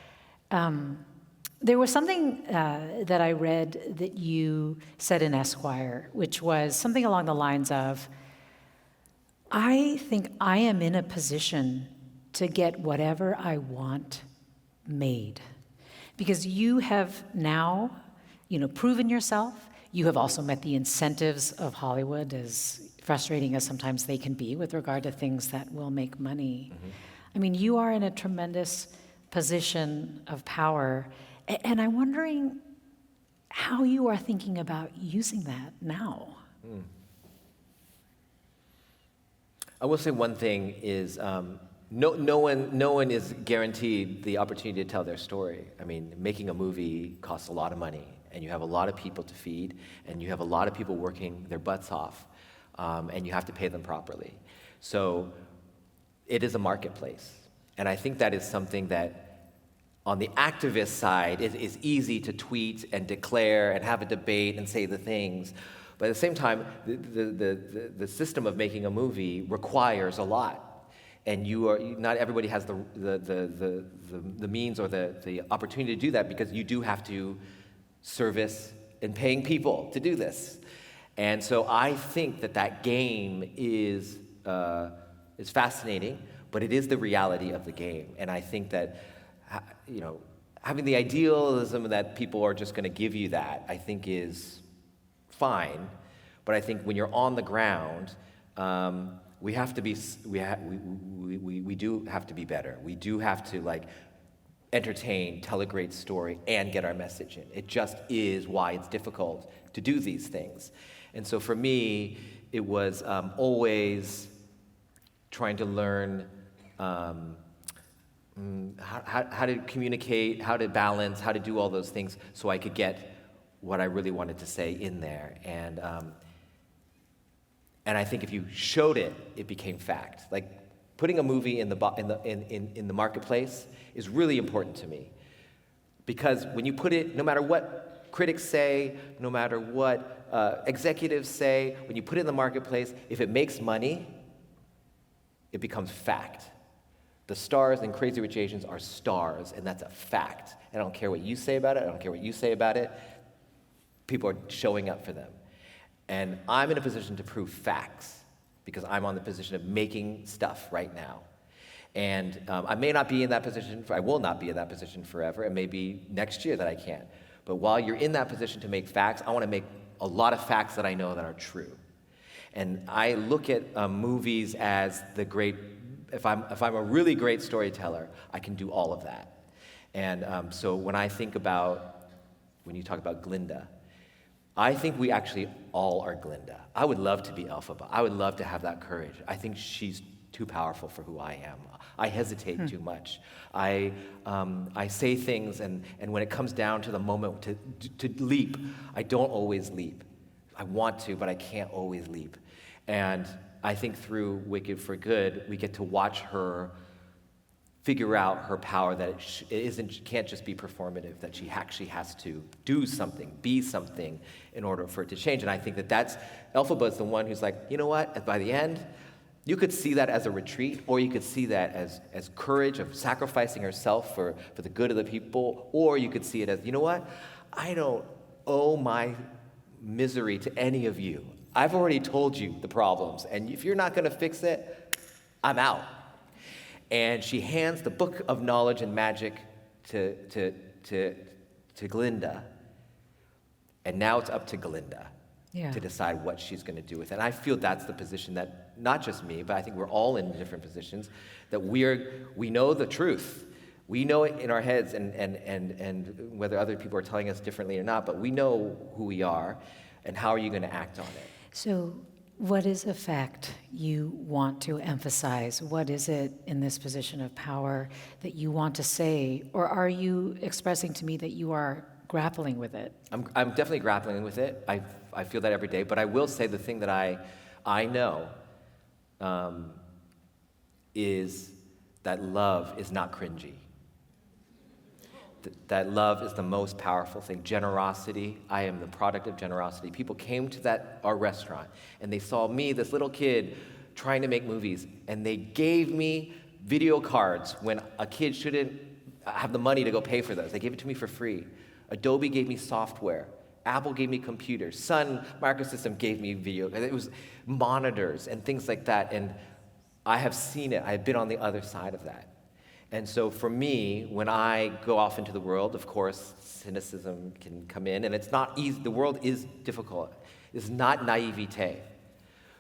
B: There was something that I read that you said in Esquire, which was something along the lines of, I think I am in a position to get whatever I want
A: made? Because you have now, proven yourself. You have also met the incentives of Hollywood, as frustrating as sometimes they can be with regard to things that will make money. Mm-hmm. I mean, you are in a tremendous position of power, and I'm wondering how you are thinking about using that now.
B: I will say one thing is no one is guaranteed the opportunity to tell their story. I mean, making a movie costs a lot of money, and you have a lot of people to feed, and you have a lot of people working their butts off, and you have to pay them properly. So it is a marketplace, and I think that is something that on the activist side, it is easy to tweet and declare and have a debate and say the things. But at the same time, the system of making a movie requires a lot. And not everybody has the means or the opportunity to do that, because you do have to service and paying people to do this. And so I think that game is fascinating, but it is the reality of the game. And I think that having the idealism that people are just going to give you that, I think is fine. But I think when you're on the ground, we have to be. We do have to be better. We do have to entertain, tell a great story, and get our message in. It just is why it's difficult to do these things. And so for me, it was always trying to learn. How to communicate, how to balance, how to do all those things so I could get what I really wanted to say in there. And I think if you showed it, it became fact. Like putting a movie in the marketplace is really important to me, because when you put it, no matter what critics say, no matter what executives say, when you put it in the marketplace, if it makes money, it becomes fact. The stars in Crazy Rich Asians are stars, and that's a fact. I don't care what you say about it. I don't care what you say about it. People are showing up for them. And I'm in a position to prove facts, because I'm on the position of making stuff right now. And I may not be in that position, I will not be in that position forever. It may be next year that I can. But while you're in that position to make facts, I want to make a lot of facts that I know that are true. And I look at movies as the great. If I'm a really great storyteller, I can do all of that. And so when you talk about Glinda, I think we actually all are Glinda. I would love to be Elphaba. I would love to have that courage. I think she's too powerful for who I am. I hesitate too much. I say things, and when it comes down to the moment to leap, I don't always leap. I want to, but I can't always leap. And I think through Wicked for Good, we get to watch her figure out her power, that it can't just be performative, that she actually has to do something, be something in order for it to change. And I think that's Elphaba is the one who's like, you know what, by the end, you could see that as a retreat, or you could see that as courage of sacrificing herself for the good of the people, or you could see it as, you know what, I don't owe my misery to any of you. I've already told you the problems, and if you're not going to fix it, I'm out. And she hands the book of knowledge and magic to Glinda, and now it's up to Glinda to decide what she's going to do with it. And I feel that's the position that not just me, but I think we're all in different positions, that we know the truth. We know it in our heads, and whether other people are telling us differently or not, but we know who we are, and how are you going to act on it?
A: So what is a fact you want to emphasize? What is it in this position of power that you want to say? Or are you expressing to me that you are grappling with it?
B: I'm definitely grappling with it. I feel that every day. But I will say the thing that I know is that love is not cringy. That love is the most powerful thing. Generosity, I am the product of generosity. People came to our restaurant, and they saw me, this little kid, trying to make movies, and they gave me video cards when a kid shouldn't have the money to go pay for those. They gave it to me for free. Adobe gave me software. Apple gave me computers. Sun Microsystem gave me video. It was monitors and things like that, and I have seen it. I have been on the other side of that. And so for me, when I go off into the world, of course, cynicism can come in, and it's not easy. The world is difficult. It's not naivete.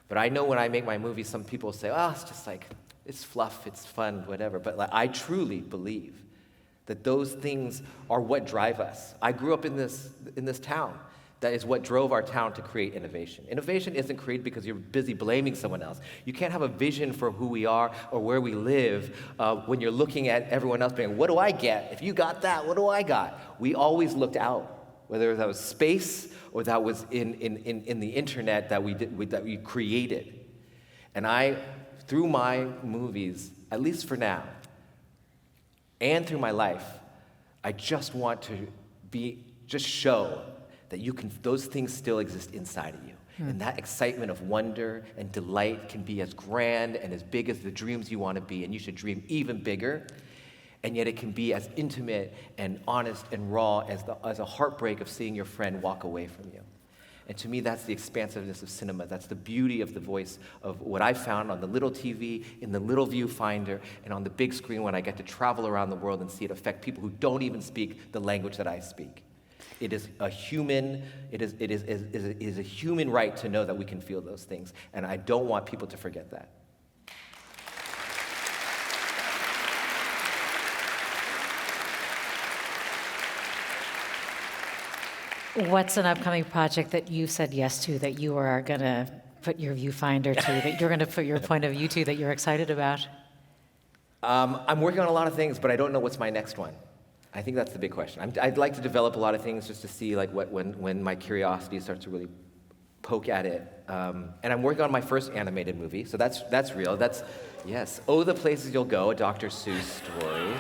B: But I know when I make my movies, some people say, oh, it's just like, it's fluff, it's fun, whatever. But like, I truly believe that those things are what drive us. I grew up in this town. That is what drove our town to create innovation. Innovation isn't created because you're busy blaming someone else. You can't have a vision for who we are or where we live when you're looking at everyone else being, what do I get? If you got that, what do I got? We always looked out, whether that was space or that was in the internet that we created. And I, through my movies, at least for now, and through my life, I just want to just show that those things still exist inside of you. And that excitement of wonder and delight can be as grand and as big as the dreams you want to be, and you should dream even bigger. And yet it can be as intimate and honest and raw as a heartbreak of seeing your friend walk away from you. And to me, that's the expansiveness of cinema. That's the beauty of the voice of what I found on the little TV, in the little viewfinder, and on the big screen when I get to travel around the world and see it affect people who don't even speak the language that I speak. It is a human right to know that we can feel those things, and I don't want people to forget that.
A: What's an upcoming project that you said yes to, that you are going to put your viewfinder to, that you're going to put your point of view to, that you're excited about?
B: I'm working on a lot of things, but I don't know what's my next one. I think that's the big question. I'd like to develop a lot of things just to see like when my curiosity starts to really poke at it. And I'm working on my first animated movie, so that's real. Yes. Oh, the Places You'll Go, a Dr. Seuss story.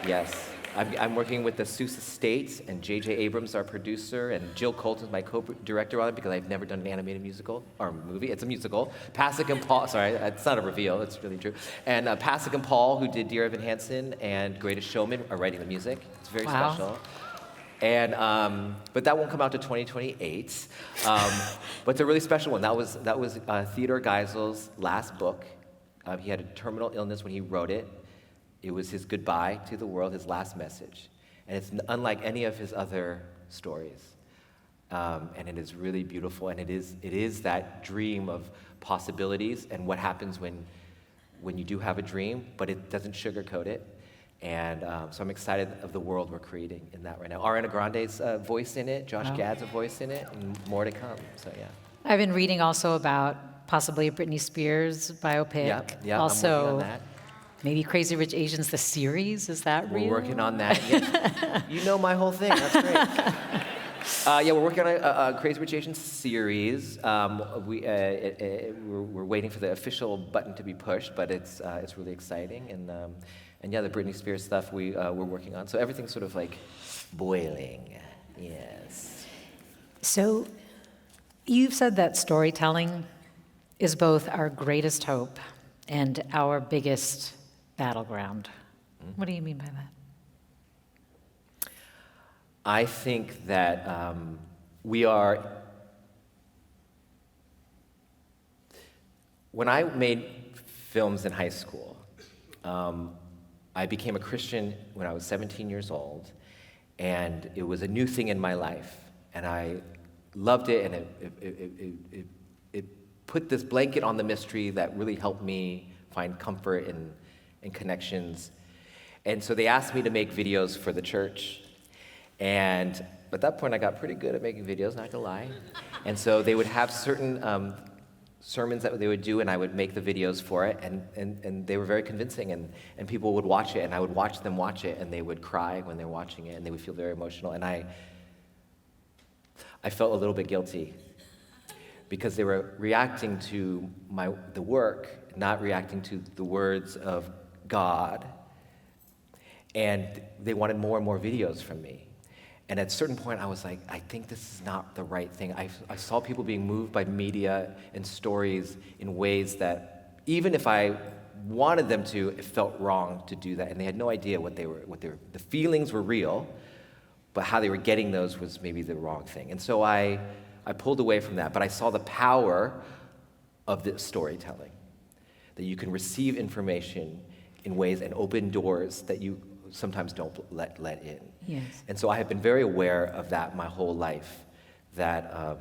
B: Yes. I'm working with the Seuss Estate, and J.J. Abrams, our producer, and Jill Colton's my co-director on it because I've never done an animated musical or movie. It's a musical. Pasek and Paul, sorry, it's not a reveal, it's really true. And Pasek and Paul, who did Dear Evan Hansen and Greatest Showman, are writing the music. It's very special. And but that won't come out to 2028. But it's a really special one. That was Theodore Geisel's last book. He had a terminal illness when he wrote it. It was his goodbye to the world, his last message. And it's unlike any of his other stories. And it is really beautiful, and it is that dream of possibilities and what happens when you do have a dream, but it doesn't sugarcoat it. And so I'm excited of the world we're creating in that right now. Ariana Grande's voice in it, Josh Gad's a voice in it, and more to come, so yeah.
A: I've been reading also about possibly a Britney Spears biopic.
B: Yeah,
A: also,
B: I'm working on that.
A: Maybe Crazy Rich Asians, the series, is that real?
B: We're working on that. Yes. You know my whole thing, that's great. We're working on a Crazy Rich Asians series. We're waiting for the official button to be pushed, but it's really exciting. And yeah, the Britney Spears stuff we're working on. So everything's sort of like boiling, yes.
A: So you've said that storytelling is both our greatest hope and our biggest battleground. What do you mean by that?
B: I think that we are. When I made films in high school, I became a Christian when I was 17 years old, and it was a new thing in my life, and I loved it, and it put this blanket on the mystery that really helped me find comfort and connections. And so they asked me to make videos for the church. And at that point, I got pretty good at making videos, not gonna lie. And so they would have certain sermons that they would do, and I would make the videos for it, and they were very convincing, and people would watch it, and I would watch them watch it, and they would cry when they were watching it, and they would feel very emotional. And I felt a little bit guilty because they were reacting to the work, not reacting to the words of God. And they wanted more and more videos from me. And at a certain point, I was like, I think this is not the right thing. I saw people being moved by media and stories in ways that, even if I wanted them to, it felt wrong to do that. And they had no idea what they were. The feelings were real, but how they were getting those was maybe the wrong thing. And so I pulled away from that, but I saw the power of this storytelling, that you can receive information in ways and open doors that you sometimes don't let in.
A: Yes.
B: And so I have been very aware of that my whole life, that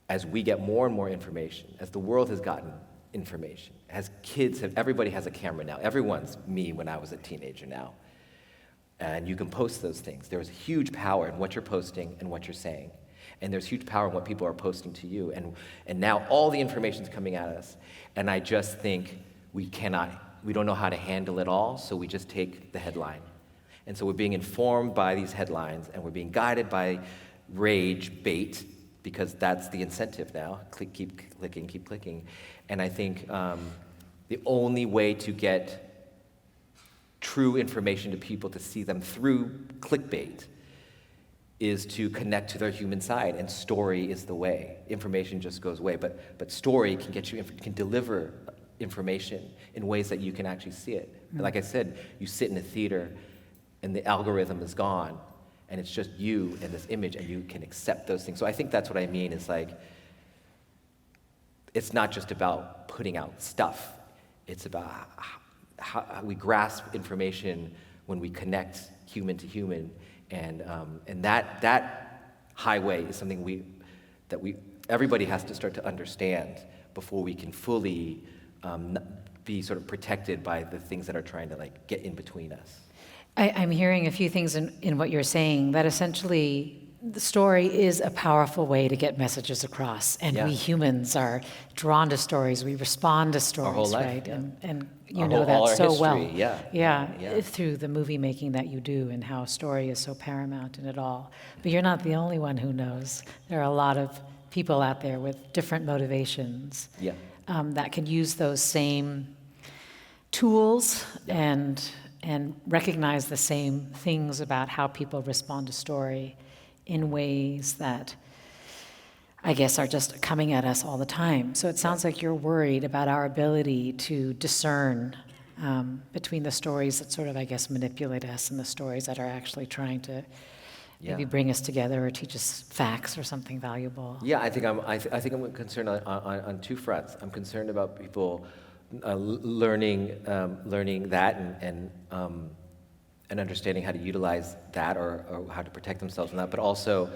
B: as we get more and more information, as the world has gotten information, as kids have, everybody has a camera now. Everyone's me when I was a teenager now. And you can post those things. There's huge power in what you're posting and what you're saying. And there's huge power in what people are posting to you. And now all the information's coming at us. And I just think we don't know how to handle it all, so we just take the headline. And so we're being informed by these headlines, and we're being guided by rage bait, because that's the incentive now. Keep clicking, keep clicking. And I think the only way to get true information to people, to see them through clickbait, is to connect to their human side, and story is the way. Information just goes away, but story can get you, can deliver information in ways that you can actually see it. Mm-hmm. Like I said, you sit in a theater, and the algorithm is gone, and it's just you and this image, and you can accept those things. So I think that's what I mean, is like, it's not just about putting out stuff. It's about how we grasp information when we connect human to human, and that highway is something that everybody has to start to understand before we can fully be sort of protected by the things that are trying to like get in between us.
A: I'm hearing a few things in what you're saying, that essentially the story is a powerful way to get messages across, and we humans are drawn to stories. We respond to stories,
B: our whole life,
A: right?
B: Yeah.
A: And you know that so well.
B: Yeah.
A: Through the movie making that you do, and how story is so paramount in it all. But you're not the only one who knows. There are a lot of people out there with different motivations that can use those same tools and recognize the same things about how people respond to story in ways that I guess are just coming at us all the time. So it sounds like you're worried about our ability to discern between the stories that sort of, I guess, manipulate us and the stories that are actually trying to maybe bring us together or teach us facts or something valuable.
B: Yeah, I think I'm concerned on two fronts. I'm concerned about people learning that and understanding how to utilize that or how to protect themselves from that, but also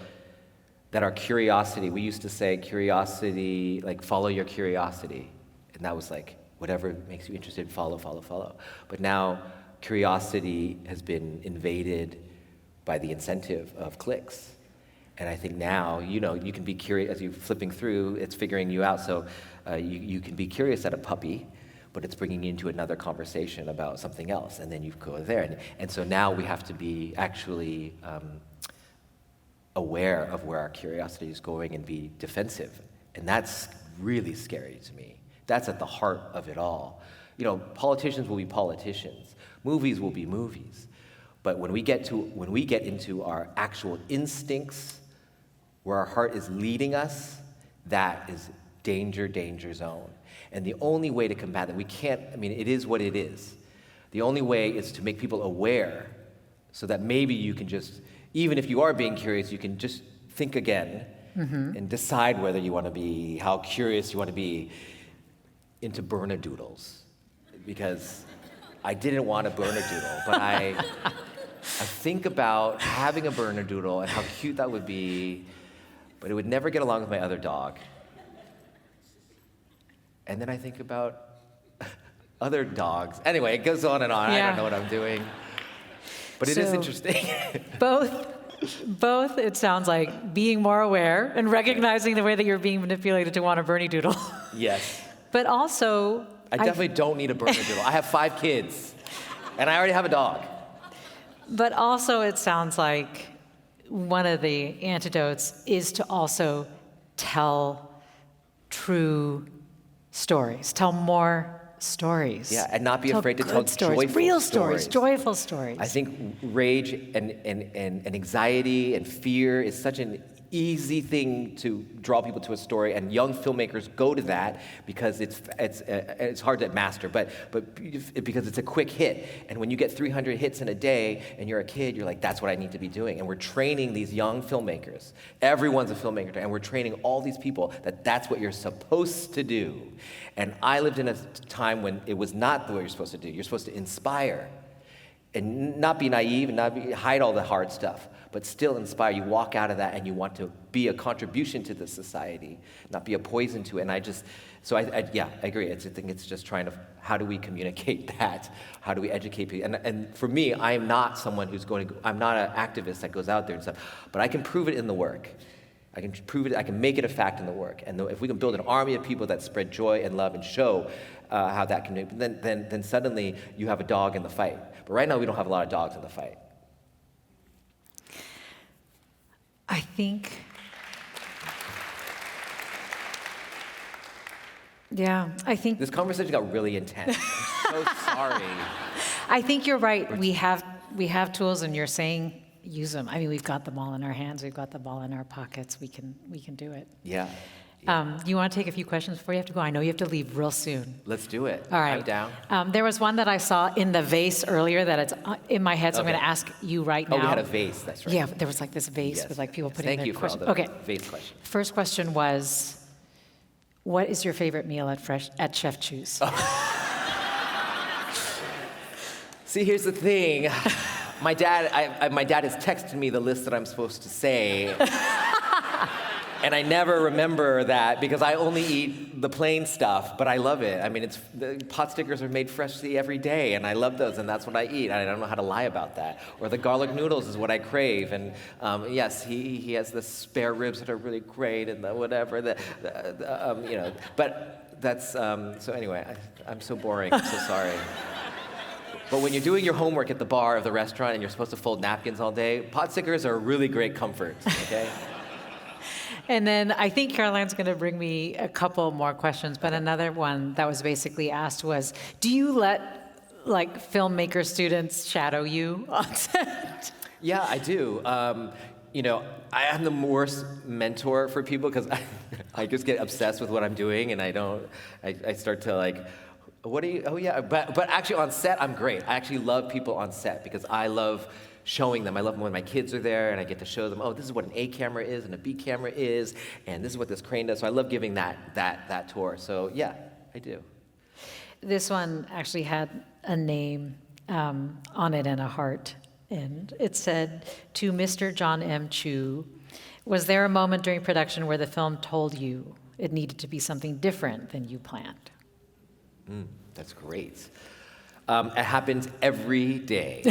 B: that our curiosity, we used to say curiosity, like follow your curiosity, and that was like whatever makes you interested, follow. But now curiosity has been invaded by the incentive of clicks. And I think now, you can be curious, as you're flipping through, it's figuring you out, so you can be curious at a puppy, but it's bringing you into another conversation about something else, and then you go there. And so now we have to be actually aware of where our curiosity is going and be defensive. And that's really scary to me. That's at the heart of it all. Politicians will be politicians. Movies will be movies. But when we get into our actual instincts, where our heart is leading us, that is danger zone. And the only way to combat that, it is what it is. The only way is to make people aware, so that maybe you can just, even if you are being curious, you can just think again and decide whether you want to be, how curious you want to be into Bernedoodles. Because I didn't want a Bernedoodle, but I think about having a Bernedoodle and how cute that would be, but it would never get along with my other dog. And then I think about other dogs. Anyway, it goes on and on. I don't know what I'm doing. But it is interesting.
A: Both, it sounds like, being more aware and recognizing the way that you're being manipulated to want a Bernedoodle.
B: Yes.
A: But also...
B: I definitely don't need a Bernedoodle. I have 5 kids, and I already have a dog.
A: But also it sounds like one of the antidotes is to also tell true stories, tell more stories.
B: Yeah, and not be afraid to tell
A: stories,
B: joyful
A: real
B: stories,
A: joyful stories.
B: I think rage and anxiety and fear is such an easy thing to draw people to a story, and young filmmakers go to that because it's hard to master, but because it's a quick hit. And when you get 300 hits in a day and you're a kid, you're like, that's what I need to be doing. And we're training these young filmmakers. Everyone's a filmmaker, and we're training all these people that that's what you're supposed to do. And I lived in a time when it was not the way you're supposed to do. You're supposed to inspire and not be naive and hide all the hard stuff, but still inspire. You walk out of that and you want to be a contribution to the society, not be a poison to it. And I agree. I think it's just trying to, how do we communicate that? How do we educate people? And for me, I am not someone I'm not an activist that goes out there and stuff, but I can prove it in the work. I can prove it, I can make it a fact in the work. And if we can build an army of people that spread joy and love and show how that can, then suddenly you have a dog in the fight. But right now we don't have a lot of dogs in the fight.
A: I think,
B: This conversation got really intense. I'm so sorry.
A: I think you're right. We have tools, and you're saying use them. I mean, we've got them all in our hands. We've got the ball in our pockets. We can do it.
B: Yeah.
A: You want to take a few questions before you have to go? I know you have to leave real soon.
B: Let's do it.
A: All right.
B: I'm down.
A: There was one that I saw in the vase earlier that it's in my head, so I'm going to ask you right now.
B: Oh, we had a vase. That's right.
A: Yeah, there was like this vase with like people putting
B: Thank you for
A: questions.
B: all the
A: Okay.
B: vase questions.
A: First question was, what is your favorite meal at Chef Chu's?
B: See, here's the thing. My dad has texted me the list that I'm supposed to say. And I never remember that because I only eat the plain stuff, but I love it. I mean, the pot stickers are made freshly every day, and I love those, and that's what I eat. I don't know how to lie about that. Or the garlic noodles is what I crave. And yes, he has the spare ribs that are really great, and the whatever. But that's so anyway. I'm so boring. I'm so sorry. But when you're doing your homework at the bar of the restaurant and you're supposed to fold napkins all day, pot stickers are a really great comfort. Okay.
A: And then I think Caroline's going to bring me a couple more questions, but another one that was basically asked was, do you let filmmaker students shadow you on set?
B: Yeah, I do. I am the worst mentor for people because I just get obsessed with what I'm doing, and I start to what are you, oh yeah, but actually on set, I'm great. I actually love people on set because I love showing them. I love when my kids are there and I get to show them, oh, this is what an A camera is and a B camera is, and this is what this crane does. So I love giving that tour. So yeah, I do.
A: This one actually had a name on it and a heart, and it said, to Mr. Jon M. Chu, was there a moment during production where the film told you it needed to be something different than you planned?
B: That's great. It happens every day.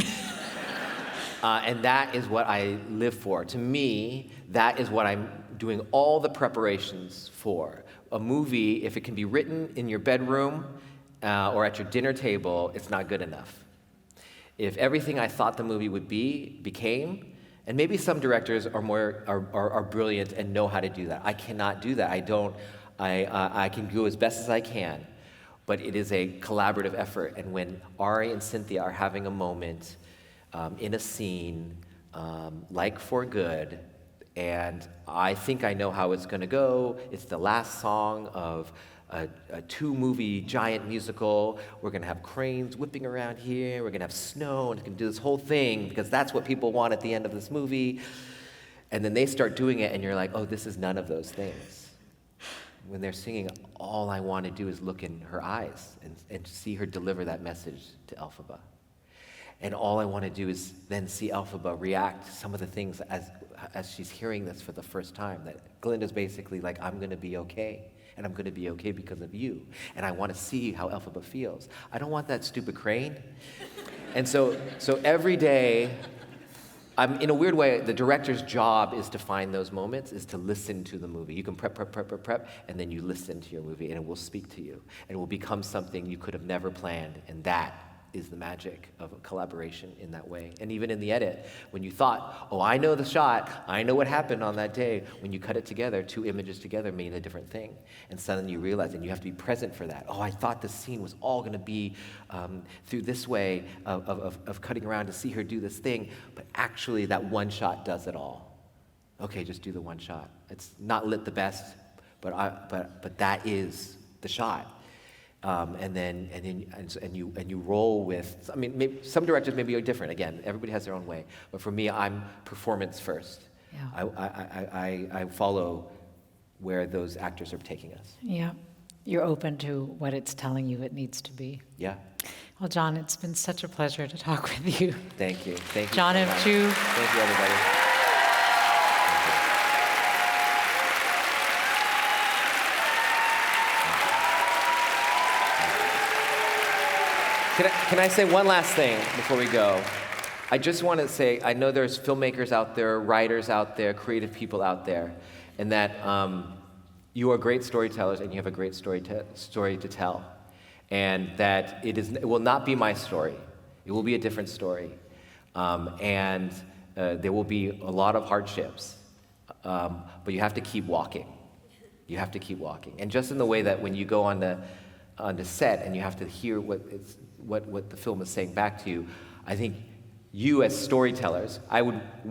B: And that is what I live for. To me, that is what I'm doing all the preparations for. A movie, if it can be written in your bedroom or at your dinner table, it's not good enough. If everything I thought the movie would be became, and maybe some directors are brilliant and know how to do that. I cannot do that. I can do as best as I can, but it is a collaborative effort. And when Ari and Cynthia are having a moment in a scene, like For Good, and I think I know how it's going to go. It's the last song of a two-movie giant musical. We're going to have cranes whipping around here. We're going to have snow, and it's going to do this whole thing because that's what people want at the end of this movie. And then they start doing it, and you're like, oh, this is none of those things. When they're singing, all I want to do is look in her eyes and see her deliver that message to Elphaba. And all I want to do is then see Elphaba react to some of the things as she's hearing this for the first time. That Glinda's basically like, I'm going to be okay. And I'm going to be okay because of you. And I want to see how Elphaba feels. I don't want that stupid crane. And so every day, in a weird way, the director's job is to find those moments, is to listen to the movie. You can prep, and then you listen to your movie, and it will speak to you. And it will become something you could have never planned. And that is the magic of a collaboration in that way. And even in the edit, when you thought, oh, I know the shot, I know what happened on that day, when you cut it together, two images together made a different thing. And suddenly you realize, and you have to be present for that. Oh, I thought the scene was all going to be through this way of cutting around to see her do this thing, but actually that one shot does it all. Okay, just do the one shot. It's not lit the best, but that is the shot. And you roll with. I mean, maybe some directors maybe are different. Again, everybody has their own way. But for me, I'm performance first.
A: Yeah.
B: I follow where those actors are taking us.
A: Yeah. You're open to what it's telling you it needs to be.
B: Yeah.
A: Well, Jon, it's been such a pleasure to talk with you.
B: Thank you. Thank you.
A: Jon M. Chu.
B: Thank you, everybody. Can I say one last thing before we go? I just want to say, I know there's filmmakers out there, writers out there, creative people out there, and that you are great storytellers and you have a great story to tell. And that it will not be my story. It will be a different story. There will be a lot of hardships, but you have to keep walking. You have to keep walking. And just in the way that when you go on the set and you have to hear what the film is saying back to you, I think you as storytellers,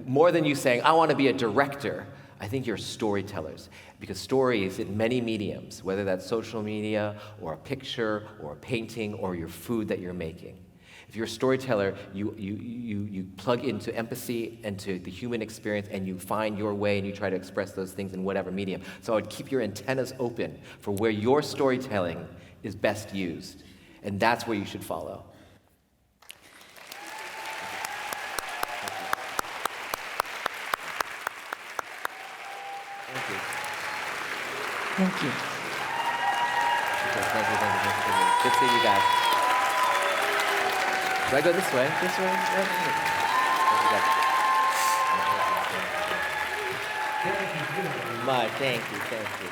B: more than you saying, I want to be a director, I think you're storytellers. Because story is in many mediums, whether that's social media or a picture or a painting or your food that you're making. If you're a storyteller, you plug into empathy and to the human experience and you find your way and you try to express those things in whatever medium. So I would keep your antennas open for where your storytelling is best used. And that's where you should follow. Thank you.
A: Thank you.
B: Thank you. Good seeing you guys. Do I go this way? This way? Thank you. Thank you.